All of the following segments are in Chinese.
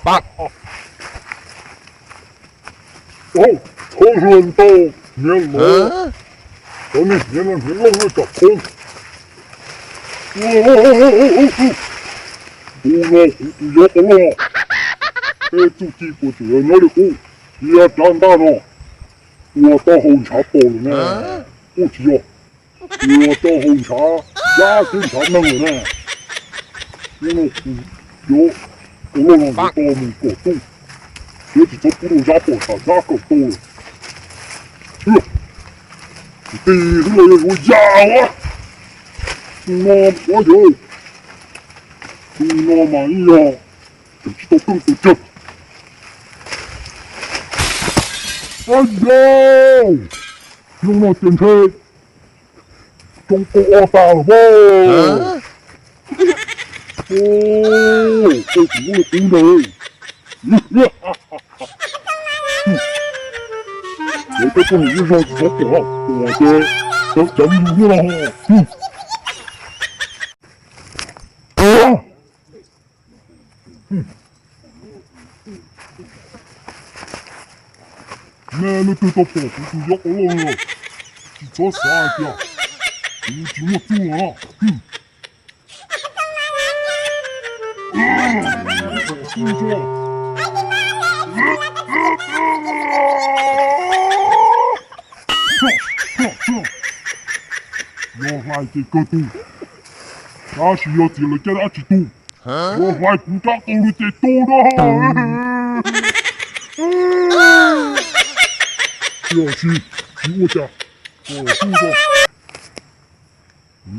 棒！哦，超人刀面龙，我们面龙的脚空。我了，这几个这哪里好？也长大了，我到红茶包了呢，不急哦，我到红茶也经常弄了呢，我有，我让到门口动，这几只不如家包茶哪够多了，第一个我压啊，我有。我满意啊，就知道更多劲。哎呀，用了电车，中国二大了吧？哦，这是我的功劳。我在这里遇上几个火，我的都讲不了了。那都到保护区要了，你做啥呀？你怎么做啊？是这。我来这个度，那是要进了给他去度，我来不到都是得多的。小心，听我讲，我知道。哇！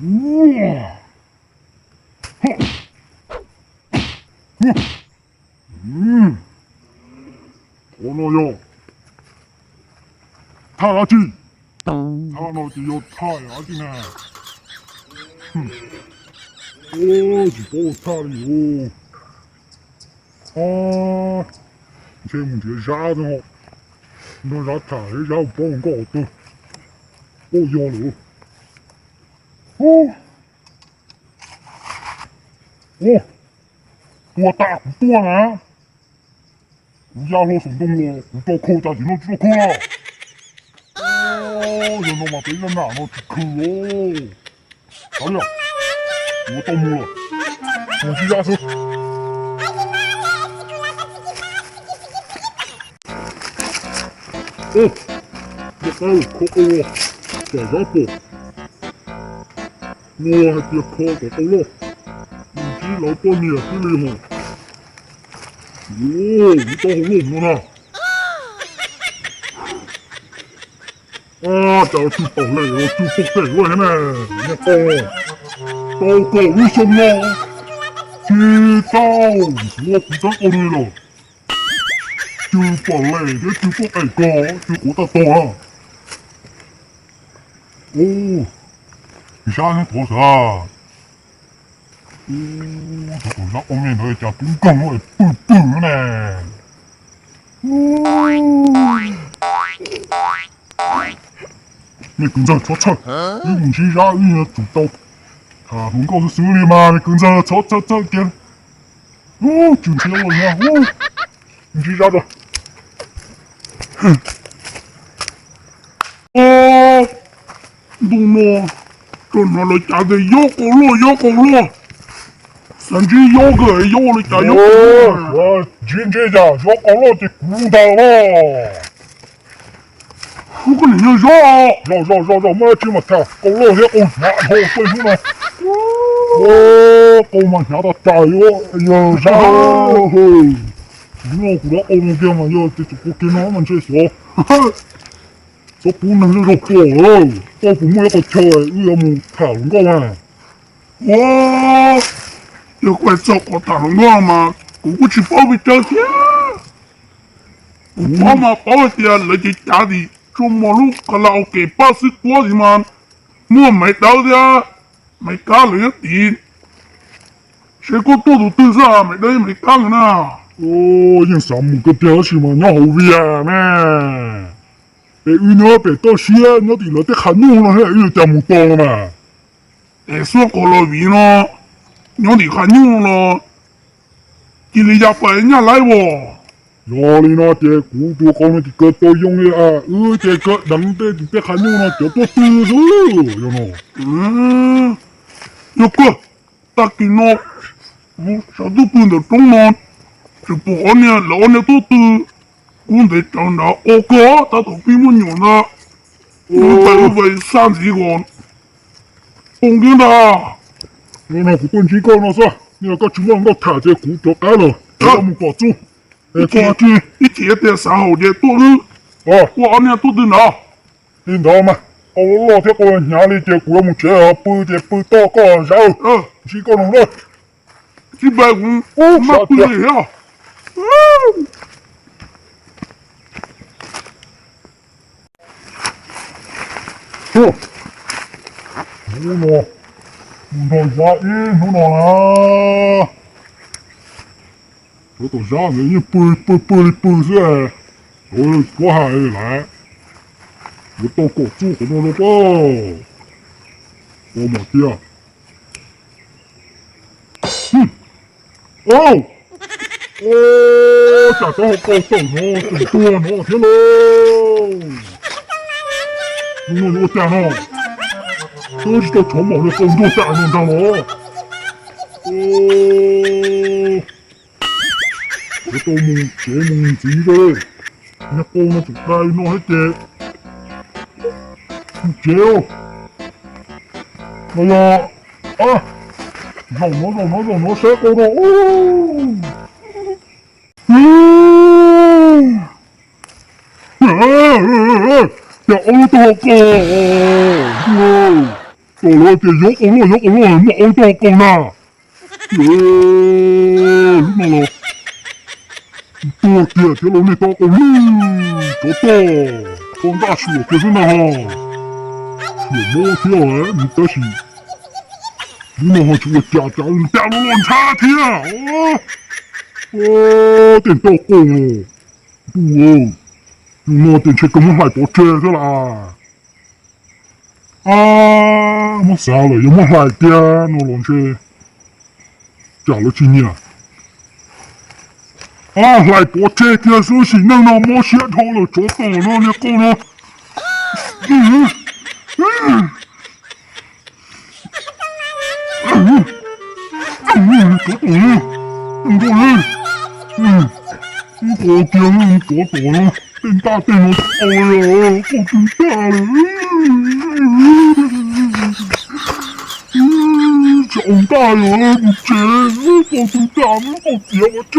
我那要太阳镜，他那就有太阳镜呢。我是包太阳。啊，这目前啥子哦？那啥太阳帮搞的，我要了。多大多啊？不要了什么了？不到口再进了就口了。人他妈被人拿了去口哦！哎呀，我到木了，我去下车。我还有口哦，在下坡，我还别靠到了。老半年这里哈，你到好弄了呢？就去跑累了，就不对了呢。你看，到高一上了，知道我负责考虑了，就跑累的就不爱搞，就过得多了。你啥人多少？这个那后面那家公公我不呢。你跟着吵，你不是啥人主导，他们告诉手里嘛，你跟着吵点。就是我呀，你是啥子？懂了，这拿来家的要够了。甚至有个有了家有我今天家要搞了的古道了，我跟你说绕，没这么跳，搞了些然后对付呢，搞嘛下到加油，哎呀啥嘿，你我过来欧洲嘛要这不跟我们这些，这不能就说过了，我父母要个跳哎，要么看个嘛，要快照顾大龙哥嘛，我去保卫家乡。我嘛保卫家那些家里做马路个老给80多的嘛，我没到的，没干那个地，谁个多都对上，没干呢。因什么个表示嘛，那好远呢。那边到西安那地那得很弄了，有点没到了嘛。说过了远了。鸟你看牛了，今日也白人家来喎。有你那只古多讲的个都用的啊，这个能的这还有那叫做读书，有喏。有个大给喏，我啥都不能懂喏，这不好呢，老呢都读，我得长大，我哥他都比我牛呢，我在为30个，懂的啦。我那不管几个那啥，你那个全部我睇这古多改了，我们搞住。一天得3号的多了，我安尼多的哪？你知道吗？我老天个nhà里这古木车啊，不多个少，几个弄了，150，妈不累呀！哦，弄啦。我都想着你背噻，我还来，我到国主可能了吧？我冇啲啊，吓到我高手咯，咁多咯，天咯，我讲咯，都是到长毛的工作站上咯，我到梦这梦子嘅，一個我就帶攞一隻，唔係啊，我寫過咯，有好多個，到攞隻喐我，冇好多個啦，乜咯？多点，这路没到过，多多，放大树可是那哈，有毛条哎，你得是，你那哈去我家你带路乱插天啊，点到过了，不哦，我点去跟我来多车的啦，我傻了，有没来点，我乱去，加了几年。来多这件事情，让我没想头了，做到了，你讲了，我讲了，做到了，电大电了，哎呀，我真大了，长大了，不接，我真大了，我接我接，